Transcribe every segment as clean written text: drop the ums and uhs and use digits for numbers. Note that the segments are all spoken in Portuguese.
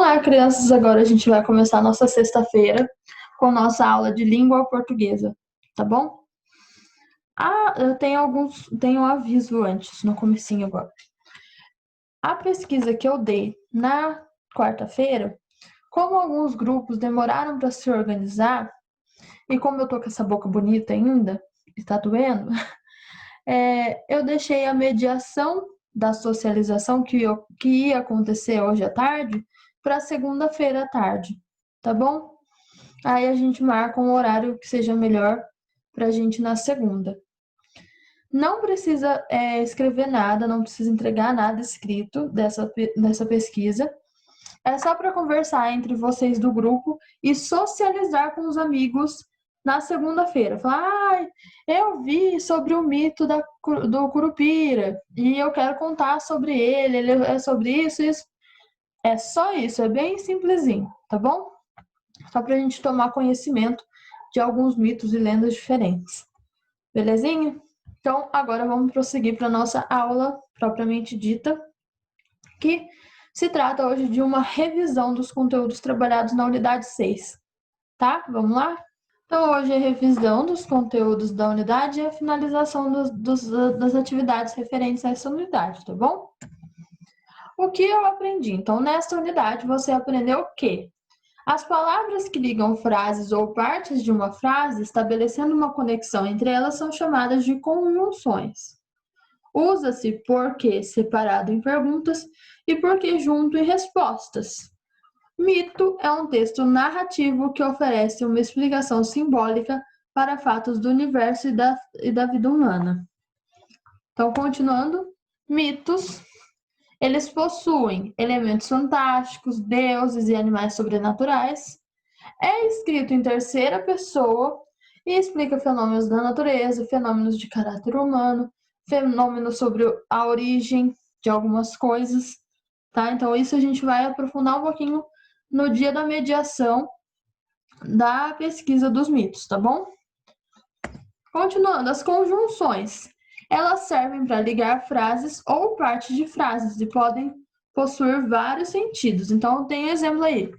Olá, crianças! Agora a gente vai começar a nossa sexta-feira com nossa aula de língua portuguesa, tá bom? Eu tenho um aviso antes, no comecinho agora. A pesquisa que eu dei na quarta-feira, como alguns grupos demoraram para se organizar, e como eu tô com essa boca bonita ainda, e tá doendo, eu deixei a mediação da socialização que ia acontecer hoje à tarde para segunda-feira à tarde, tá bom? Aí a gente marca um horário que seja melhor para a gente na segunda. Não precisa escrever nada, não precisa entregar nada escrito dessa pesquisa. É só para conversar entre vocês do grupo e socializar com os amigos na segunda-feira. Falar, eu vi sobre o mito do Curupira e eu quero contar sobre ele é sobre isso. É só isso, é bem simplesinho, tá bom? Só para a gente tomar conhecimento de alguns mitos e lendas diferentes. Belezinha? Então, agora vamos prosseguir para a nossa aula propriamente dita, que se trata hoje de uma revisão dos conteúdos trabalhados na unidade 6, tá? Vamos lá? Então, hoje é revisão dos conteúdos da unidade e a finalização das atividades referentes a essa unidade, tá bom? O que eu aprendi? Então, nesta unidade, você aprendeu o quê? As palavras que ligam frases ou partes de uma frase, estabelecendo uma conexão entre elas, são chamadas de conjunções. Usa-se porque separado em perguntas e porque junto em respostas. Mito é um texto narrativo que oferece uma explicação simbólica para fatos do universo e da vida humana. Então, continuando, mitos. Eles possuem elementos fantásticos, deuses e animais sobrenaturais. É escrito em terceira pessoa e explica fenômenos da natureza, fenômenos de caráter humano, fenômenos sobre a origem de algumas coisas, tá? Então, isso a gente vai aprofundar um pouquinho no dia da mediação da pesquisa dos mitos, tá bom? Continuando, as conjunções. Elas servem para ligar frases ou partes de frases e podem possuir vários sentidos. Então, tem exemplo aí.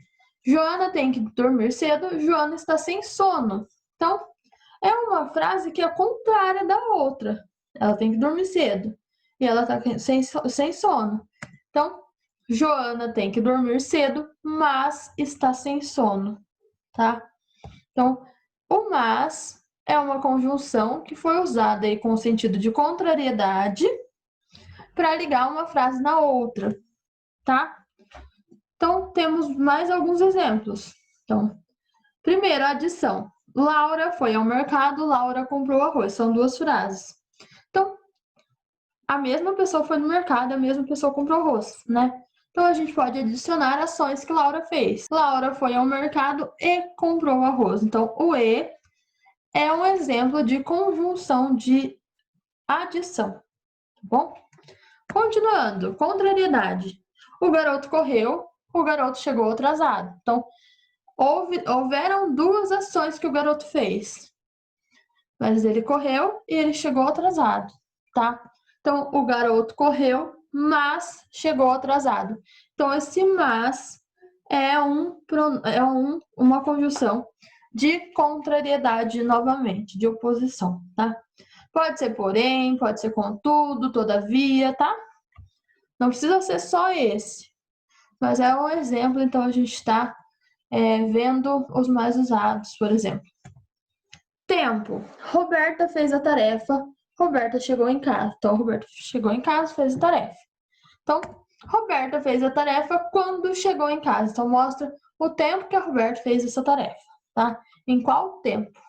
Joana tem que dormir cedo, Joana está sem sono. Então, é uma frase que é contrária da outra. Ela tem que dormir cedo e ela está sem sono. Então, Joana tem que dormir cedo, mas está sem sono, tá? Então, o mas é uma conjunção que foi usada aí com o sentido de contrariedade para ligar uma frase na outra, tá? Então, temos mais alguns exemplos. Então, primeiro, a adição. Laura foi ao mercado, Laura comprou arroz. São duas frases. Então, a mesma pessoa foi no mercado, a mesma pessoa comprou arroz, né? Então, a gente pode adicionar ações que Laura fez. Laura foi ao mercado e comprou arroz. Então, o e é um exemplo de conjunção de adição, tá bom? Continuando, contrariedade. O garoto correu, o garoto chegou atrasado. Então, houveram duas ações que o garoto fez. Mas ele correu e ele chegou atrasado, tá? Então, o garoto correu, mas chegou atrasado. Então, esse mas é uma conjunção de contrariedade novamente, de oposição, tá? Pode ser porém, pode ser contudo, todavia, tá? Não precisa ser só esse, mas é um exemplo, então a gente está vendo os mais usados, por exemplo. Tempo. Roberta fez a tarefa, Roberta chegou em casa. Então, Roberta chegou em casa, fez a tarefa. Então, Roberta fez a tarefa quando chegou em casa. Então, mostra o tempo que a Roberta fez essa tarefa, tá? Em qual tempo?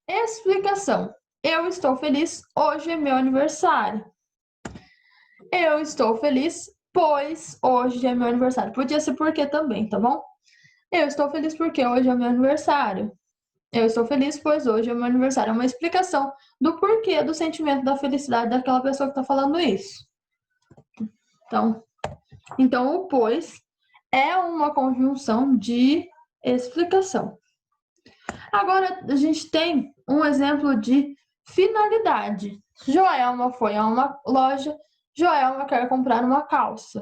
Explicação. Eu estou feliz, hoje é meu aniversário. Eu estou feliz, pois hoje é meu aniversário. Podia ser porque também, tá bom? Eu estou feliz porque hoje é meu aniversário. Eu estou feliz, pois hoje é meu aniversário. É uma explicação do porquê do sentimento da felicidade daquela pessoa que está falando isso. Então, o pois é uma conjunção de explicação. Agora, a gente tem um exemplo de finalidade. Joelma foi a uma loja, Joelma quer comprar uma calça.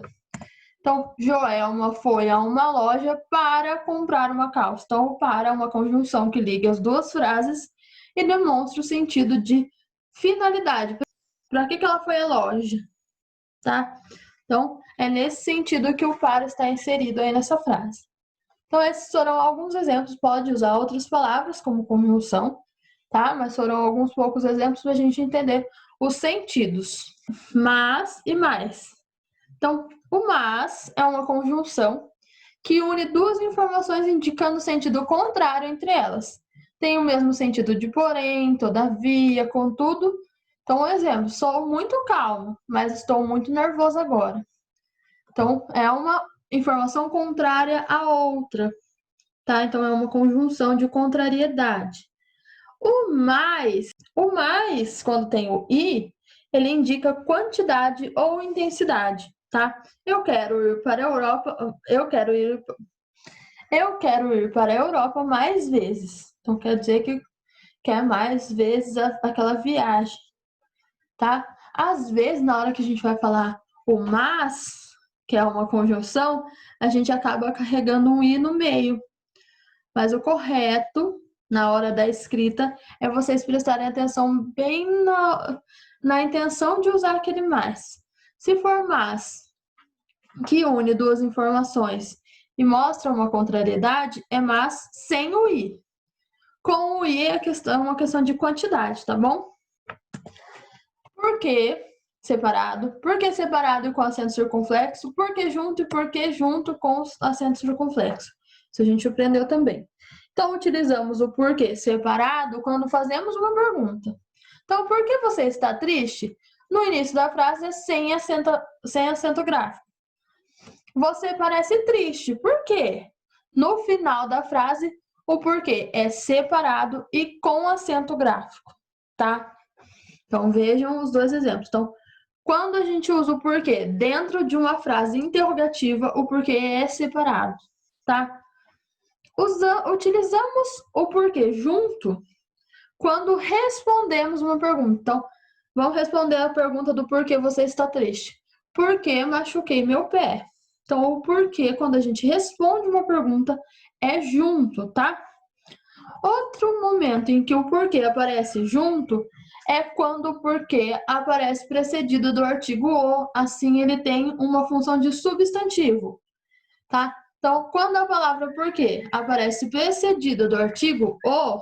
Então, Joelma foi a uma loja para comprar uma calça. Então, para é uma conjunção que liga as duas frases e demonstra o sentido de finalidade. Para que ela foi à loja? Tá? Então, é nesse sentido que o para está inserido aí nessa frase. Então, esses foram alguns exemplos. Pode usar outras palavras como conjunção, tá? Mas foram alguns poucos exemplos para a gente entender os sentidos. Mas e mais. Então, o mas é uma conjunção que une duas informações indicando sentido contrário entre elas. Tem o mesmo sentido de porém, todavia, contudo. Então, um exemplo, sou muito calmo, mas estou muito nervoso agora. Então, é uma informação contrária à outra, tá? Então, é uma conjunção de contrariedade. O mais, quando tem o i, ele indica quantidade ou intensidade, tá? Eu quero ir para a Europa, eu quero ir para a Europa mais vezes. Então, quer dizer que quer mais vezes aquela viagem, tá? Às vezes, na hora que a gente vai falar o mas, que é uma conjunção, a gente acaba carregando um i no meio. Mas o correto, na hora da escrita, é vocês prestarem atenção bem na intenção de usar aquele mais. Se for mas, que une duas informações e mostra uma contrariedade, é mas sem o i. Com o i é uma questão de quantidade, tá bom? Por que separado? Por que separado e com acento circunflexo? Por que junto e por que junto com acento circunflexo? Isso a gente aprendeu também. Então, utilizamos o porquê separado quando fazemos uma pergunta. Então, por que você está triste? No início da frase é sem acento gráfico. Você parece triste. Por quê? No final da frase, o porquê é separado e com acento gráfico, tá? Então, vejam os dois exemplos. Então, quando a gente usa o porquê dentro de uma frase interrogativa, o porquê é separado, tá? Utilizamos o porquê junto quando respondemos uma pergunta. Então, vamos responder a pergunta do porquê você está triste. Por que machuquei meu pé? Então, o porquê, quando a gente responde uma pergunta, é junto, tá? Outro momento em que o porquê aparece junto é quando o porquê aparece precedido do artigo o, assim ele tem uma função de substantivo, tá? Então, quando a palavra porquê aparece precedida do artigo o,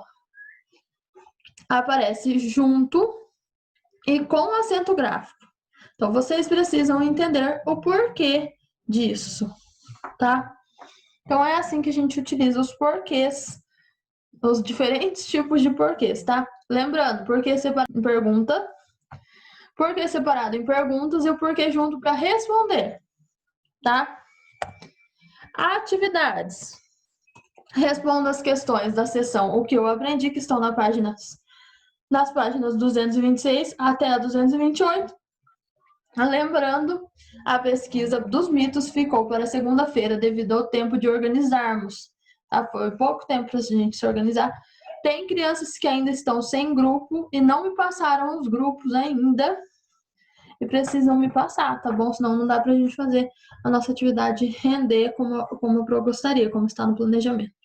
aparece junto e com acento gráfico. Então, vocês precisam entender o porquê disso, tá? Então, é assim que a gente utiliza os porquês, os diferentes tipos de porquês, tá? Lembrando, porquê separado em pergunta, porquê separado em perguntas e o porquê junto para responder, tá? Atividades. Responda as questões da seção O que eu aprendi, que estão nas páginas 226 até a 228. Lembrando, a pesquisa dos mitos ficou para segunda-feira devido ao tempo de organizarmos. Tá? Foi pouco tempo para a gente se organizar. Tem crianças que ainda estão sem grupo e não me passaram os grupos ainda e precisam me passar, tá bom? Senão não dá para a gente fazer a nossa atividade render como eu gostaria, como está no planejamento,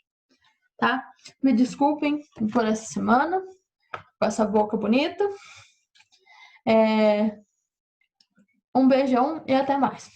tá? Me desculpem por essa semana, com essa boca bonita. Um beijão e até mais.